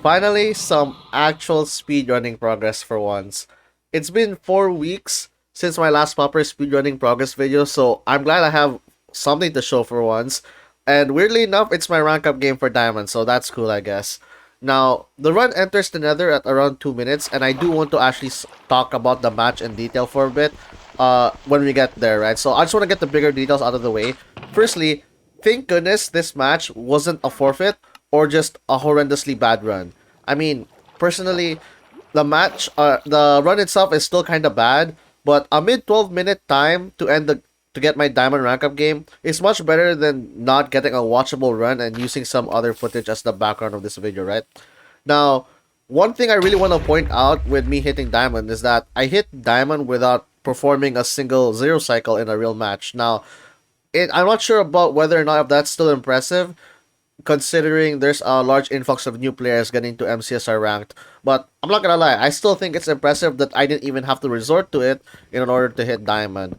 Finally, some actual speedrunning progress for once. It's been 4 weeks since my last proper speedrunning progress video, so I'm glad I have something to show for once. And weirdly enough, it's my rank up game for Diamond, so that's cool, I guess. Now, the run enters the Nether at around 2 minutes, and I do want to actually talk about the match in detail for a bit when we get there, right? So I just want to get the bigger details out of the way. Firstly, thank goodness this match wasn't a forfeit or just a horrendously bad run. I mean, personally, the run itself is still kind of bad, but a mid 12-minute time to get my diamond rank up game is much better than not getting a watchable run and using some other footage as the background of this video, right? Now, one thing I really want to point out with me hitting diamond is that I hit diamond without performing a single zero cycle in a real match. Now, I'm not sure about whether or not if that's still impressive, considering there's a large influx of new players getting to MCSR ranked. But I'm not gonna lie, I still think it's impressive that I didn't even have to resort to it in order to hit diamond.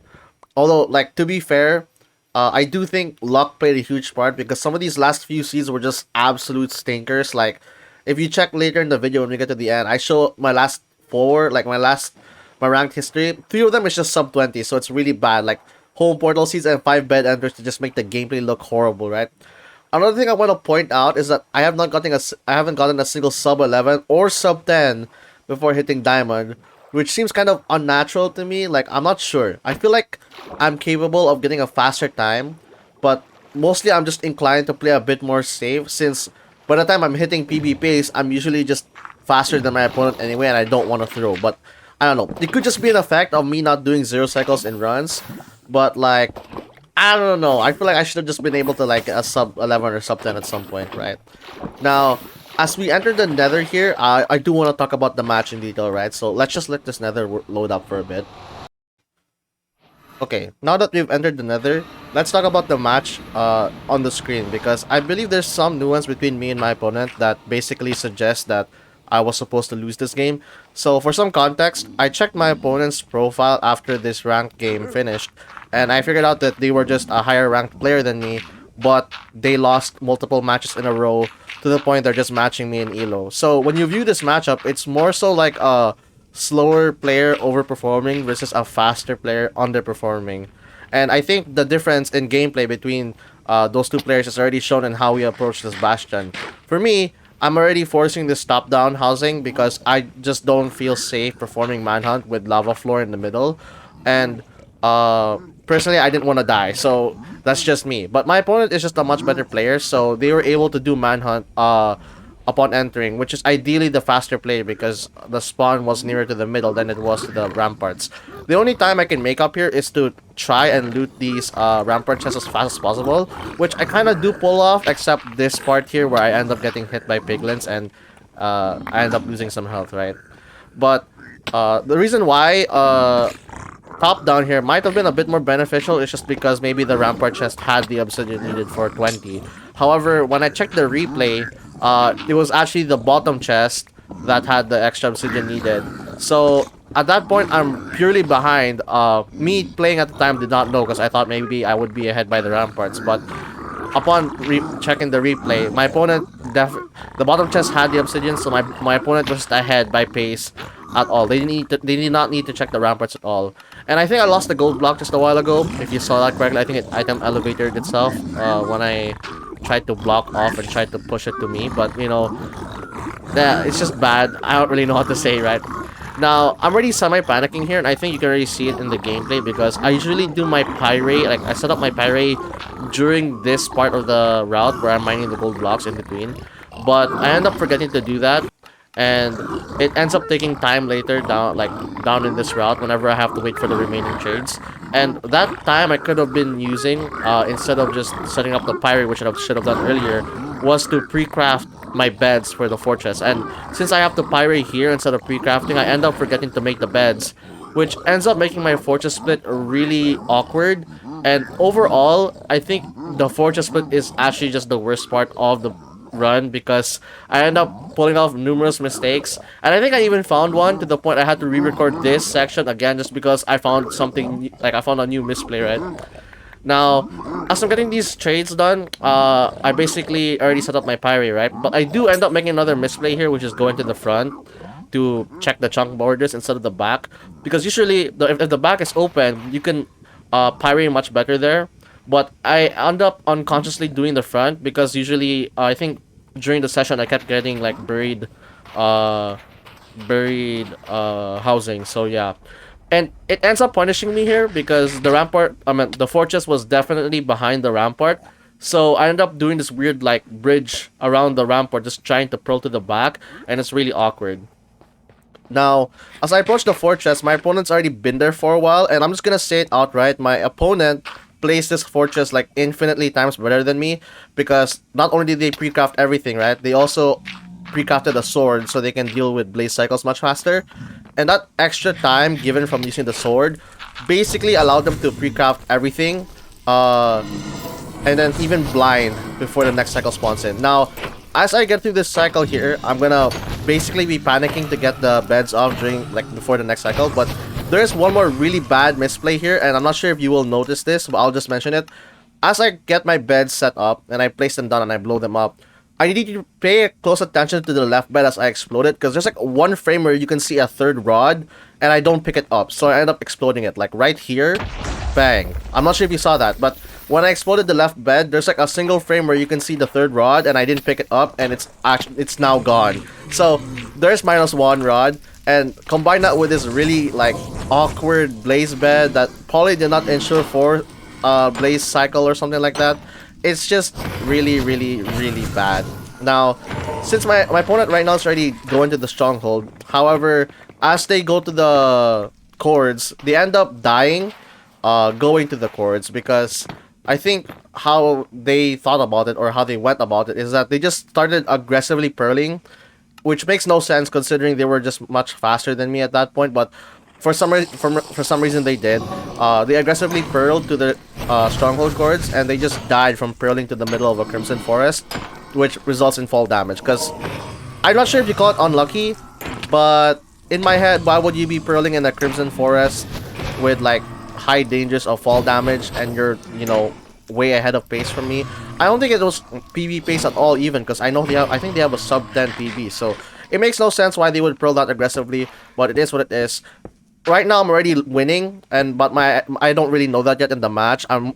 Although, like, to be fair, I do think luck played a huge part because some of these last few seeds were just absolute stinkers. Like, if you check later in the video when we get to the end, I show my last four, like my ranked history. Three of them is just sub 20, so it's really bad. Like, home portal seeds and 5 bed enters to just make the gameplay look horrible, right? Another thing I want to point out is that I haven't gotten a single sub 11 or sub 10 before hitting diamond, which seems kind of unnatural to me. Like, I'm not sure. I feel like I'm capable of getting a faster time, but mostly I'm just inclined to play a bit more safe since by the time I'm hitting PB pace, I'm usually just faster than my opponent anyway, and I don't want to throw. But I don't know. It could just be an effect of me not doing zero cycles in runs, but like, I don't know. I feel like I should have just been able to like a sub 11 or sub 10 at some point, right? Now, as we enter the Nether here, I do want to talk about the match in detail, right? So let's just let this Nether load up for a bit. Okay, now that we've entered the Nether, let's talk about the match on the screen because I believe there's some nuance between me and my opponent that basically suggests that I was supposed to lose this game. So for some context, I checked my opponent's profile after this ranked game finished, and I figured out that they were just a higher ranked player than me, but they lost multiple matches in a row to the point they're just matching me in elo. So when you view this matchup, it's more so like a slower player overperforming versus a faster player underperforming. And I think the difference in gameplay between those two players is already shown in how we approach this Bastion. For me, I'm already forcing this top-down housing because I just don't feel safe performing Manhunt with lava floor in the middle. And personally, I didn't want to die, so that's just me. But my opponent is just a much better player, so they were able to do Manhunt upon entering, which is ideally the faster play because the spawn was nearer to the middle than it was to the ramparts. The only time I can make up here is to try and loot these rampart chests as fast as possible, which I kind of do pull off, except this part here where I end up getting hit by piglins and I end up losing some health, right? But the reason why top down here might have been a bit more beneficial is just because maybe the rampart chest had the obsidian needed for 20. However, when I checked the replay, it was actually the bottom chest that had the extra obsidian needed. So at that point, I'm purely behind. Me playing at the time did not know because I thought maybe I would be ahead by the ramparts. But upon checking the replay, my opponent the bottom chest had the obsidian, so my opponent was ahead by pace at all. They did not need to check the ramparts at all. And I think I lost the gold block just a while ago. If you saw that correctly, I think it item elevated itself when I tried to block off and tried to push it to me. But you know, yeah, it's just bad. I don't really know what to say, right? Now, I'm already semi-panicking here, and I think you can already see it in the gameplay because I usually do my pyrite, like I set up my pyrite during this part of the route where I'm mining the gold blocks in between. But I end up forgetting to do that, and it ends up taking time later down in this route whenever I have to wait for the remaining trades. And that time I could have been using, instead of just setting up the pyrite, which I should have done earlier, was to pre-craft my beds for the fortress. And since I have the pyrite here instead of pre-crafting, I end up forgetting to make the beds, which ends up making my fortress split really awkward. And overall, I think the fortress split is actually just the worst part of the run because I end up pulling off numerous mistakes, and I think I even found one to the point I had to re-record this section again just because I found something, like I found a new misplay, right? Now, as I'm getting these trades done, I basically already set up my Pyre, right? But I do end up making another misplay here, which is going to the front to check the chunk borders instead of the back. Because usually, if the back is open, you can Pyre much better there. But I end up unconsciously doing the front because usually, I think during the session, I kept getting like uh, buried housing. So yeah, and it ends up punishing me here because the rampart, I mean, the fortress was definitely behind the rampart. So I end up doing this weird like bridge around the rampart, just trying to pearl to the back, and it's really awkward. Now, as I approach the fortress, my opponent's already been there for a while, and I'm just gonna say it outright. My opponent plays this fortress like infinitely times better than me because not only did they pre-craft everything, right? They also pre-crafted a sword so they can deal with blaze cycles much faster. And that extra time given from using the sword basically allowed them to pre-craft everything. And then even blind before the next cycle spawns in. Now, as I get through this cycle here, I'm gonna basically be panicking to get the beds off during like before the next cycle. But there's one more really bad misplay here, and I'm not sure if you will notice this, but I'll just mention it. As I get my beds set up and I place them down and I blow them up, I need to pay close attention to the left bed as I explode it, because there's like one frame where you can see a third rod and I don't pick it up, so I end up exploding it like right here. Bang. I'm not sure if you saw that, but when I exploded the left bed, there's like a single frame where you can see the third rod and I didn't pick it up, and it's now gone. So there's -1 rod, and combine that with this really like awkward blaze bed that probably did not ensure for blaze cycle or something like that. It's just really, really, really bad. Now, since my opponent right now is already going to the stronghold, however, as they go to the chords, they end up dying going to the chords, because I think how they thought about it or how they went about it is that they just started aggressively pearling, which makes no sense considering they were just much faster than me at that point. But for some reason they did. They aggressively pearled to the stronghold chords, and they just died from pearling to the middle of a crimson forest, which results in fall damage. Because I'm not sure if you call it unlucky, but in my head, why would you be pearling in a crimson forest with like high dangers of fall damage, and you're, you know, way ahead of pace from me? I don't think it was PB pace at all, even, because I think they have a sub 10 PB, so it makes no sense why they would pearl that aggressively, but it is what it is. Right now I'm already winning, but I don't really know that yet in the match. I'm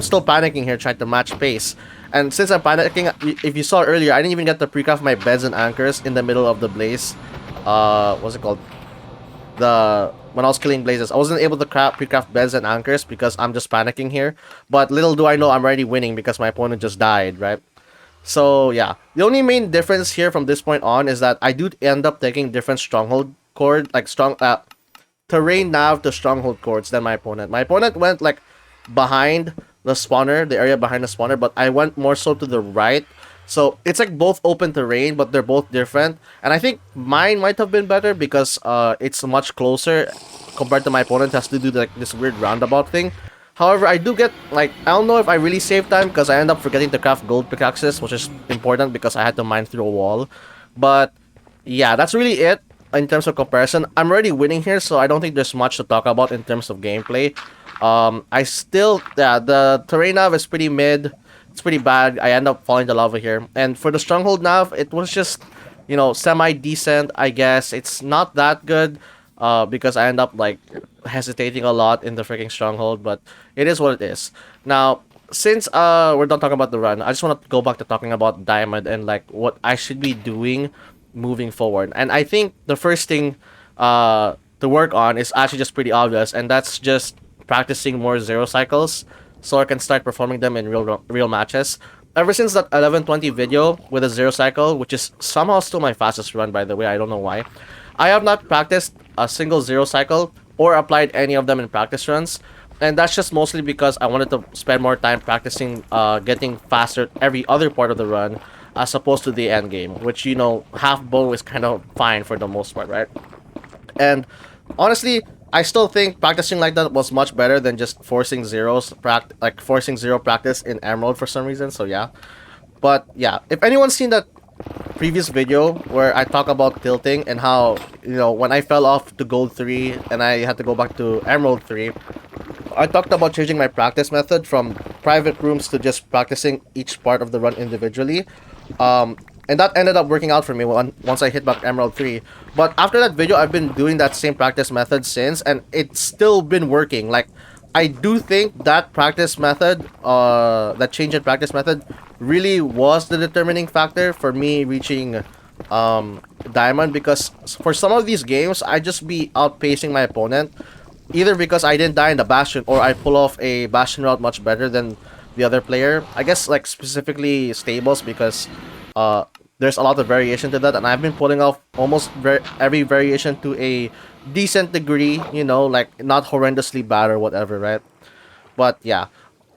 still panicking here, trying to match pace. And since I'm panicking, if you saw earlier, I didn't even get to pre-craft my beds and anchors in the middle of the blaze. What's it called? When I was killing blazes, I wasn't able to pre-craft beds and anchors because I'm just panicking here. But little do I know, I'm already winning because my opponent just died, right? So yeah, the only main difference here from this point on is that I do end up taking different stronghold chord, like terrain nav to stronghold chords than my opponent. My opponent went like behind the spawner, the area behind the spawner, but I went more so to the right. So it's like both open terrain, but they're both different. And I think mine might have been better because it's much closer compared to my opponent, has to do like this weird roundabout thing. However, I do get like, I don't know if I really save time because I end up forgetting to craft gold pickaxes, which is important because I had to mine through a wall. But yeah, that's really it. In terms of comparison, I'm already winning here, so I don't think there's much to talk about in terms of gameplay. The terrain nav is pretty mid. It's pretty bad. I end up falling to lava here. And for the stronghold nav, it was just, you know, semi-decent, I guess. It's not that good, because I end up, like, hesitating a lot in the freaking stronghold, but it is what it is. Now, since we're done talking about the run, I just want to go back to talking about diamond and, like, what I should be doing moving forward. And I think the first thing to work on is actually just pretty obvious, and that's just practicing more zero cycles so I can start performing them in real matches. Ever since that 11:20 video with a zero cycle, which is somehow still my fastest run, by the way, I don't know why, I have not practiced a single zero cycle or applied any of them in practice runs. And that's just mostly because I wanted to spend more time practicing getting faster every other part of the run, as opposed to the end game, which, you know, half bow is kind of fine for the most part, right? And honestly, I still think practicing like that was much better than just forcing forcing zero practice in Emerald for some reason. So yeah, but yeah, if anyone's seen that previous video where I talk about tilting and how, you know, when I fell off to gold 3 and I had to go back to Emerald 3, I talked about changing my practice method from private rooms to just practicing each part of the run individually. Um, and that ended up working out for me once I hit back Emerald 3. But after that video, I've been doing that same practice method since, and it's still been working. Like, I do think that practice method, that change in practice method, really was the determining factor for me reaching Diamond, because for some of these games, I just be outpacing my opponent, either because I didn't die in the Bastion or I pull off a Bastion route much better than the other player. I guess like specifically stables, because uh there's a lot of variation to that, and I've been pulling off almost every variation to a decent degree, like not horrendously bad or whatever, right? But yeah,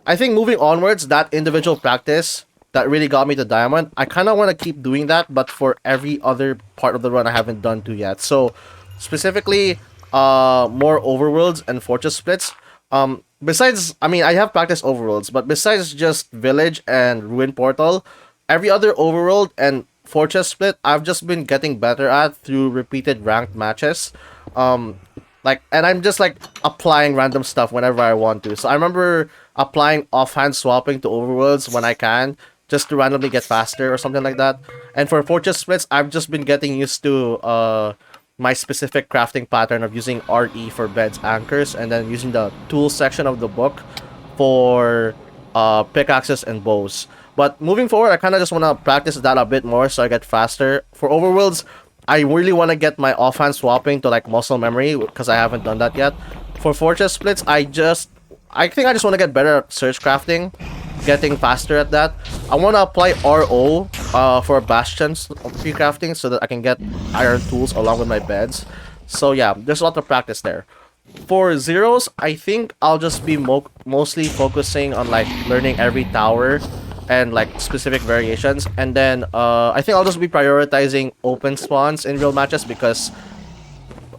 I think moving onwards, that individual practice that really got me to diamond, I kind of want to keep doing that, but for every other part of the run I haven't done to yet. So specifically, more overworlds and fortress splits. Besides, I mean, I have practiced overworlds, but besides just village and ruin portal, every other overworld and fortress split, I've just been getting better at through repeated ranked matches. Um, and I'm just like applying random stuff whenever I want to. So I remember applying offhand swapping to overworlds when I can, just to randomly get faster or something like that. And for fortress splits, I've just been getting used to my specific crafting pattern of using RE for beds anchors, and then using the tools section of the book for pickaxes and bows. But moving forward, I kind of just want to practice that a bit more so I get faster. For overworlds, I really want to get my offhand swapping to like muscle memory, because I haven't done that yet. For fortress splits, I think I just want to get better at search crafting, getting faster at that. I want to apply RO for bastions pre crafting so that I can get iron tools along with my beds. So yeah, there's a lot of practice there. For zeros, I think I'll just be mostly focusing on like learning every tower and like specific variations, and then I think I'll just be prioritizing open spawns in real matches, because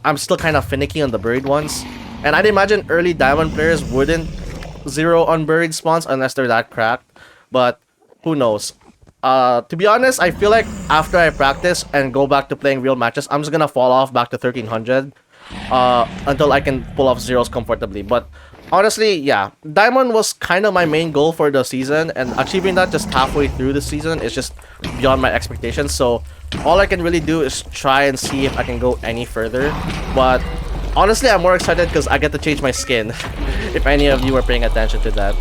I'm still kind of finicky on the buried ones, and I'd imagine early diamond players wouldn't zero on buried spawns unless they're that cracked, but who knows. To be honest, I feel like after I practice and go back to playing real matches, I'm just gonna fall off back to 1300 until I can pull off zeros comfortably. But honestly, yeah, diamond was kind of my main goal for the season, and achieving that just halfway through the season is just beyond my expectations. So all I can really do is try and see if I can go any further. But honestly, I'm more excited because I get to change my skin. If any of you are paying attention to that.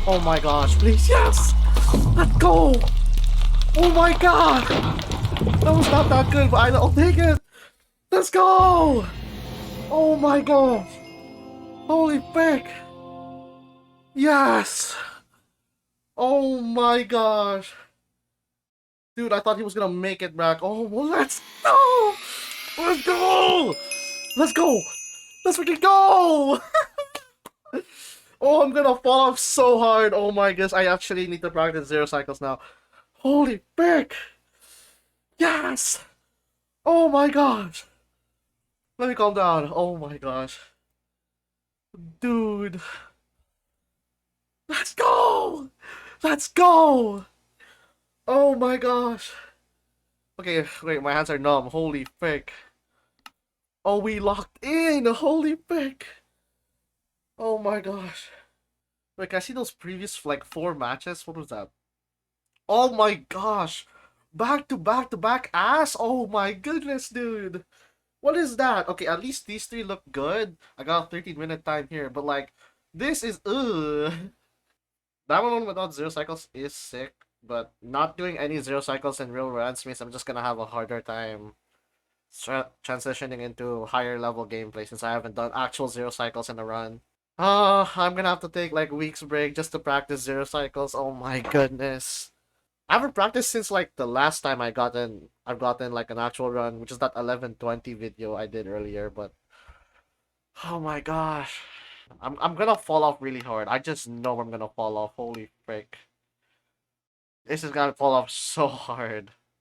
Oh my gosh, please, yes! Let's go! Oh my god! That was not that good, but I'll take it! Let's go! Oh my god! Holy frick! Yes! Oh my gosh! Dude, I thought he was gonna make it back. Oh, well, let's go! Let's go! Let's go! Let's freaking go! Oh, I'm gonna fall off so hard. Oh my gosh, I actually need to practice zero cycles now. Holy frick! Yes! Oh my gosh! Let me calm down. Oh my gosh. Dude. Let's go! Let's go! Oh my gosh. Okay, wait, my hands are numb. Holy frick. Oh, we locked in! Holy frick! Oh my gosh. Wait, can I see those previous, like, 4 matches? What was that? Oh my gosh! Back to back to back ass! Oh my goodness, dude! What is that? Okay, at least these 3 look good. I got a 13-minute time here, but like, this is ugh. That one without zero cycles is sick, but not doing any zero cycles in real runs means I'm just gonna have a harder time transitioning into higher level gameplay, since I haven't done actual zero cycles in a run. I'm gonna have to take like weeks break just to practice zero cycles. Oh my goodness. I haven't practiced since like the last time I've gotten like an actual run, which is that 11:20 video I did earlier, but oh my gosh. I'm gonna fall off really hard. I just know I'm gonna fall off. Holy frick. This is gonna fall off so hard.